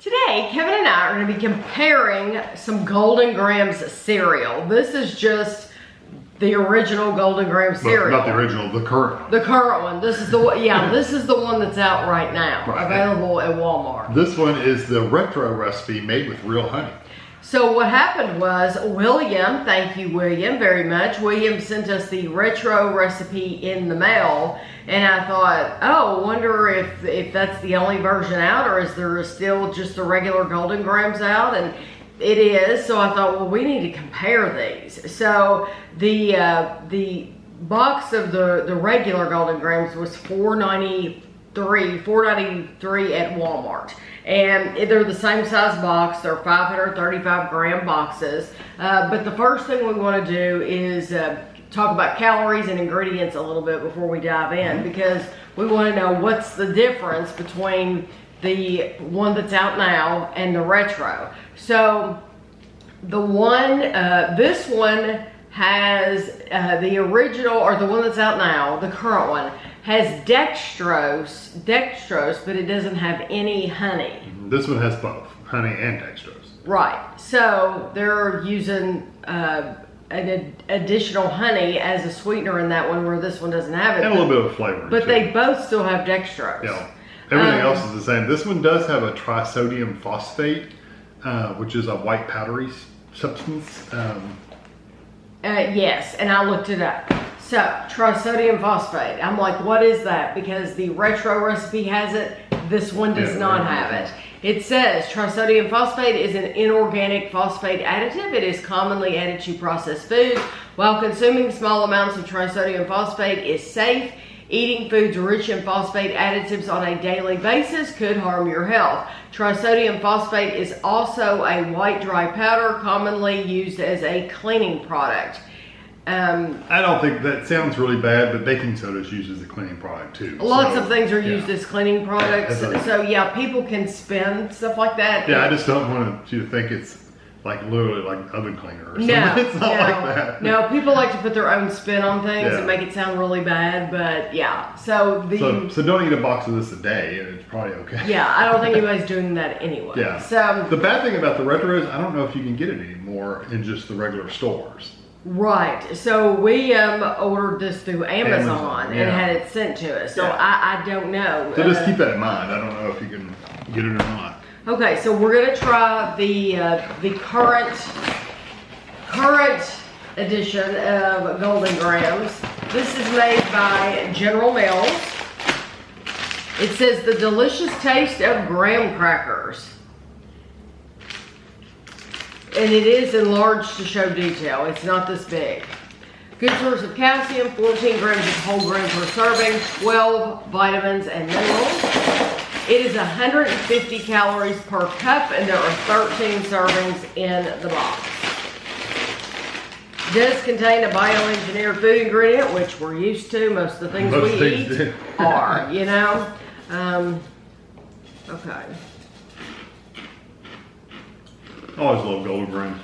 Today, Kevin and I are going to be comparing some Golden Grahams cereal. This is just the original Golden Graham cereal. Not the original, the current one. The current one. This is the one, yeah, this is the one that's out right now, available at Walmart. This one is the retro recipe made with real honey. So what happened was William, thank you William very much, William sent us the retro recipe in the mail, and I thought, oh, wonder if that's the only version out, or is there still just the regular Golden Grahams out? And it is. So I thought, well, we need to compare these. So the box of the regular Golden Grahams was $4.93 at Walmart. And they're the same size box. They're 535 gram boxes. But the first thing we want to do is talk about calories and ingredients a little bit before we dive in, because we want to know what's the difference between the one that's out now and the retro. So the one, this one has the original, or the one that's out now, the current one, has dextrose, but it doesn't have any honey. This one has both honey and dextrose. Right. So they're using an additional honey as a sweetener in that one, where this one doesn't have it. And a little bit of flavor. But they both still have dextrose. Yeah. Everything else is the same. This one does have a trisodium phosphate, which is a white powdery substance. Yes, and I looked it up. So, trisodium phosphate. I'm like, what is that? Because the retro recipe has it, this one does not have it. It says trisodium phosphate is an inorganic phosphate additive. It is commonly added to processed foods. While consuming small amounts of trisodium phosphate is safe, eating foods rich in phosphate additives on a daily basis could harm your health. Trisodium phosphate is also a white dry powder commonly used as a cleaning product. I don't think that sounds really bad, but baking soda is used as a cleaning product too. Lots of things are used as cleaning products. So yeah, people can spin stuff like that. Yeah, I just don't want you to think it's like literally like oven cleaner or something. No, it's not like that. No, people like to put their own spin on things and make it sound really bad, but yeah. So don't eat a box of this a day, and it's probably okay. Yeah, I don't think anybody's doing that anyway. Yeah. So the bad thing about the retro is I don't know if you can get it anymore in just the regular stores. Right. So we ordered this through Amazon and had it sent to us. So I don't know. So just keep that in mind. I don't know if you can get it or not. Okay, so we're gonna try the current edition of Golden Grahams. This is made by General Mills. It says the delicious taste of graham crackers. And it is enlarged to show detail. It's not this big. Good source of calcium, 14 grams of whole grain per serving, 12 vitamins and minerals. It is 150 calories per cup, and there are 13 servings in the box. It does contain a bioengineered food ingredient, which we're used to. Most of the things we eat are, you know. Okay. I always love Golden Grahams.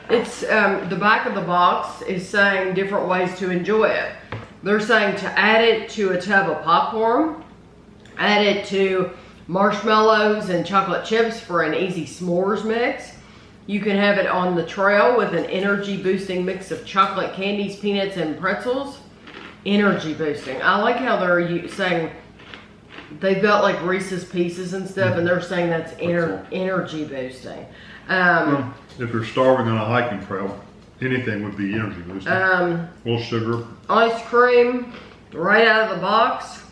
It's the back of the box is saying different ways to enjoy it. They're saying to add it to a tub of popcorn, add it to marshmallows and chocolate chips for an easy s'mores mix. You can have it on the trail with an energy boosting mix of chocolate candies, peanuts, and pretzels. Energy boosting. I like how they're saying they've got like Reese's Pieces and stuff, and they're saying that's energy boosting. Well, if you're starving on a hiking trail, anything would be energy boosting. A little sugar. Ice cream right out of the box,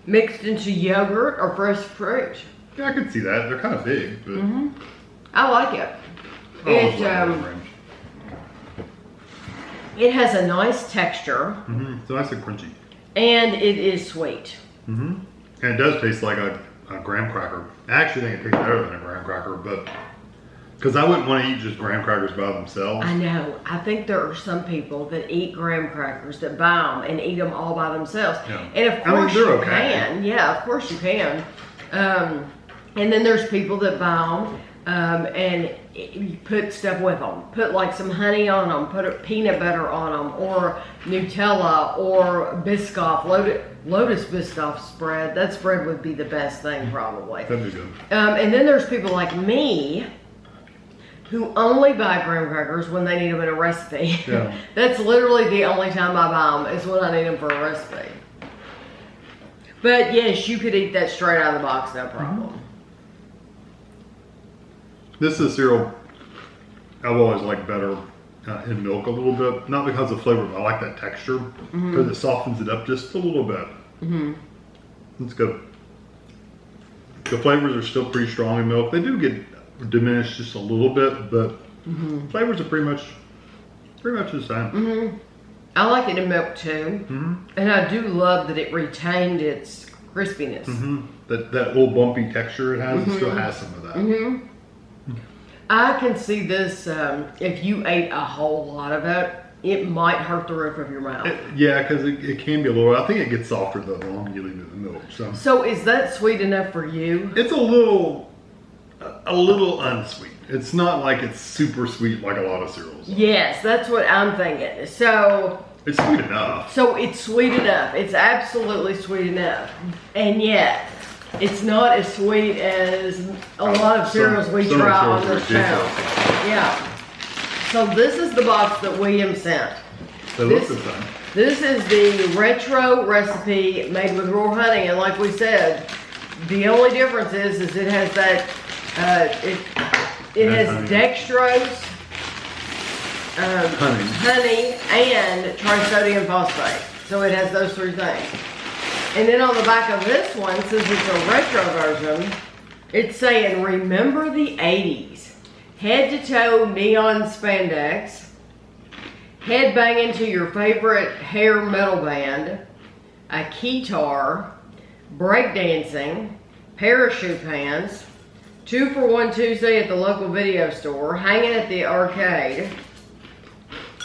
mixed into yogurt or fresh fruit. Yeah, I could see that. They're kind of big, but I like it. It has a nice texture. It's nice and crunchy. And it is sweet. And it does taste like a graham cracker. I actually think it tastes better than a graham cracker, but because I wouldn't want to eat just graham crackers by themselves. I know. I think there are some people that eat graham crackers, that buy them and eat them all by themselves. Yeah. And of course you can. Yeah, of course you can. And then there's people that buy them and you put stuff with them. Put like some honey on them, put a peanut butter on them, or Nutella, or Biscoff, Lotus Biscoff spread. That spread would be the best thing probably. That'd be good. And then there's people like me who only buy graham crackers when they need them in a recipe. Yeah. That's literally the only time I buy them is when I need them for a recipe. But yes, you could eat that straight out of the box, no problem. This is a cereal I've always liked better in milk a little bit. Not because of flavor, but I like that texture. Because it softens it up just a little bit. It's good. The flavors are still pretty strong in milk. They do get diminished just a little bit, but flavors are pretty much the same. I like it in milk too. And I do love that it retained its crispiness. That little bumpy texture it has, it still has some of that. I can see this, if you ate a whole lot of it, it might hurt the roof of your mouth. Yeah, because it can be a little, I think it gets softer though the longer you leave it in the milk. So is that sweet enough for you? It's a little unsweet. It's not like it's super sweet like a lot of cereals. Yes, that's what I'm thinking. So it's sweet enough. So it's sweet enough. It's absolutely sweet enough. And yet, it's not as sweet as a lot of cereals we try on this channel. Yeah. So this is the box that William sent. They look the same. This is the retro recipe made with raw honey, and like we said, the only difference is it has that it has honey. dextrose, honey, and trisodium phosphate. So it has those three things. And then on the back of this one, since it's a retro version, it's saying, remember the 80s. Head to toe neon spandex, headbanging to your favorite hair metal band, a keytar, breakdancing, parachute pants, 2-for-1 Tuesday at the local video store, hanging at the arcade,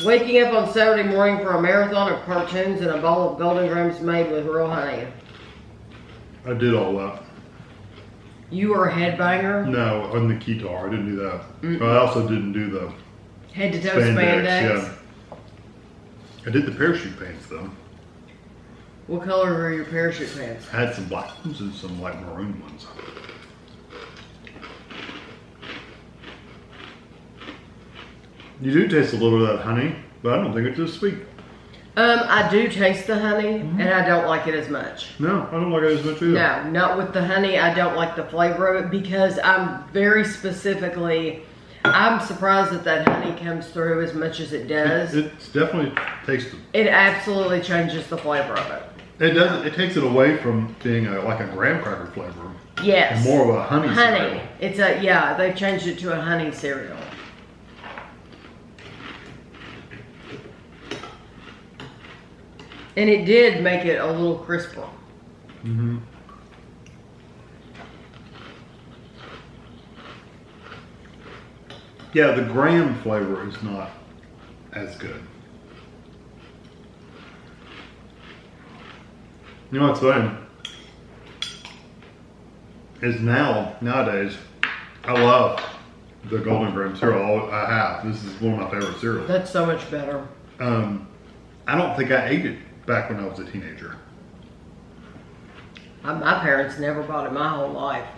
waking up on Saturday morning for a marathon of cartoons and a bowl of golden grams made with real honey. I did all that. You were a headbanger? No, on the keytar, I didn't do that. But I also didn't do the head to toe spandex. Yeah. I did the parachute pants though. What color were your parachute pants? I had some black ones and some light maroon ones. You do taste a little bit of that honey, but I don't think it's as sweet. I do taste the honey, and I don't like it as much. No, I don't like it as much either. No, not with the honey. I don't like the flavor of it because I'm surprised that honey comes through as much as it does. It's definitely tasty. It absolutely changes the flavor of it. It does. It takes it away from being like a graham cracker flavor. Yes. And more of a honey cereal. It's they've changed it to a honey cereal. And it did make it a little crisper. Yeah, the graham flavor is not as good. You know what's funny? Is nowadays, I love the golden graham cereal. I have. This is one of my favorite cereals. That's so much better. I don't think I ate it back when I was a teenager. My parents never bought it my whole life.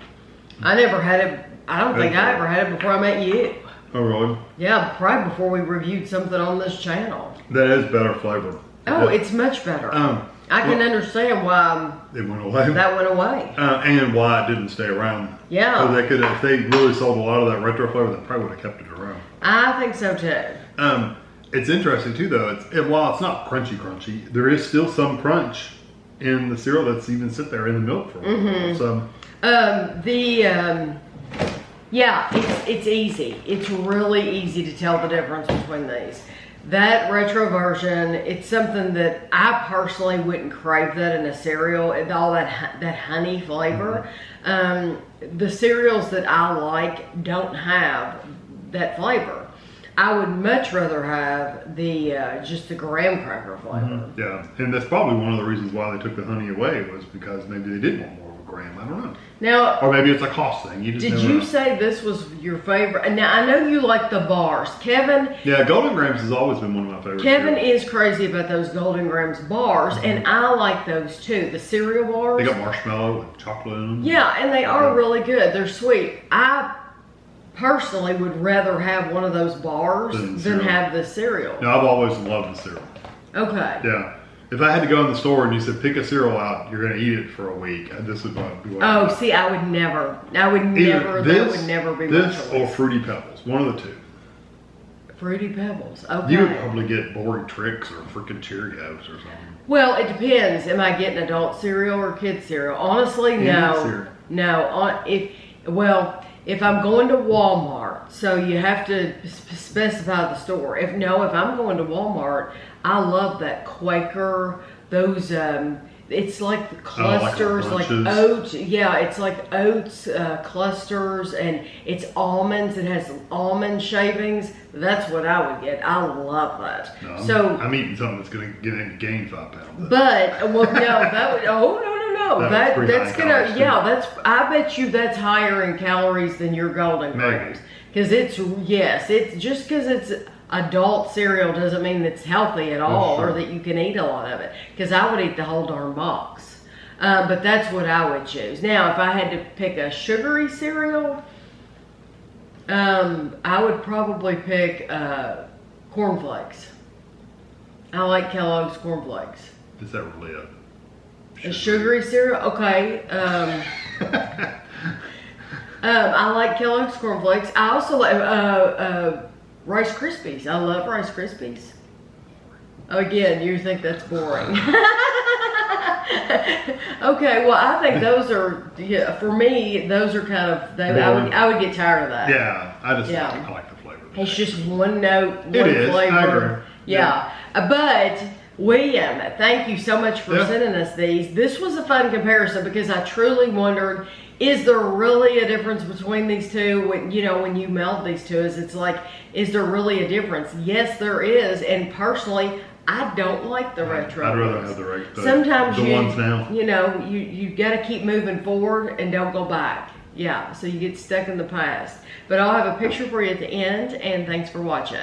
I never had it. I don't think I ever had it before I met you. Oh, really? Yeah, probably before we reviewed something on this channel. That is better flavor. Oh, it's much better. I can understand why it went away. That went away. And why it didn't stay around. Yeah. So they could, if they really sold a lot of that retro flavor, they probably would have kept it around. I think so too. It's interesting too, though. While it's not crunchy, there is still some crunch in the cereal that's even sit there in the milk for a while. So, it's easy. It's really easy to tell the difference between these. That retro version, it's something that I personally wouldn't crave that in a cereal. All that honey flavor. The cereals that I like don't have that flavor. I would much rather have the just the graham cracker flavor. Yeah, and that's probably one of the reasons why they took the honey away was because maybe they did want more of gram. I don't know. Now, Or maybe it's a cost thing. You just did never you know. say this was your favorite? Now, I know you like the bars. Kevin, Yeah, Golden Grams has always been one of my favorites. Kevin cereals. is crazy about those Golden Grams bars, and I like those too. The cereal bars. They got marshmallow and chocolate in them. Yeah, and they are really good. They're sweet. I personally would rather have one of those bars Than than cereal. have the cereal. No, I've always loved the cereal. Okay. Yeah. If I had to go in the store and you said pick a cereal out, you're going to eat it for a week. This would be what I Oh, would. see, I would never. That would Either never be my this or choice. Fruity Pebbles. One of the two. Fruity Pebbles. Okay. You would probably get boring Tricks or freaking Cheerios or something. Well, it depends. Am I getting adult cereal or kid cereal? Honestly, Any no. cereal. No. If I'm going to Walmart, so you have to specify the store. If I'm going to Walmart, I love that Quaker. Those it's like the clusters, like lunches. oats. Yeah, it's like oats clusters, and it's almonds. It has almond shavings. That's what I would get. I love that. No, I'm eating something that's going to get in gain 5 pounds. But well, no, that would. Oh no. That's pretty That's high gonna. calories, too. Yeah, that's. I bet you that's higher in calories than your Golden Maybe. Grams. Because it's just because it's adult cereal doesn't mean it's healthy at all, sure. or that you can eat a lot of it. Because I would eat the whole darn box. But that's what I would choose. Now, if I had to pick a sugary cereal, I would probably pick cornflakes. I like Kellogg's cornflakes. Is that really A sugary cereal? Okay. I like Kellogg's cornflakes. I also like Rice Krispies. I love Rice Krispies. Again, you think that's boring. Okay, well, I think those are, for me, those are kind of, I would get tired of that. Yeah, I Yeah. like the flavor. It's just one note, one It is, flavor. I agree. Yeah. But William, thank you so much for Yeah. sending us these. This was a fun comparison because I truly wondered, is there really a difference between these two? When you meld these two, it's like, is there really a difference? Yes, there is. And personally, I don't like the retro. I'd rather ones. have the retro. Sometimes the ones now. you got to keep moving forward and don't go back. Yeah, so you get stuck in the past. But I'll have a picture for you at the end, and thanks for watching.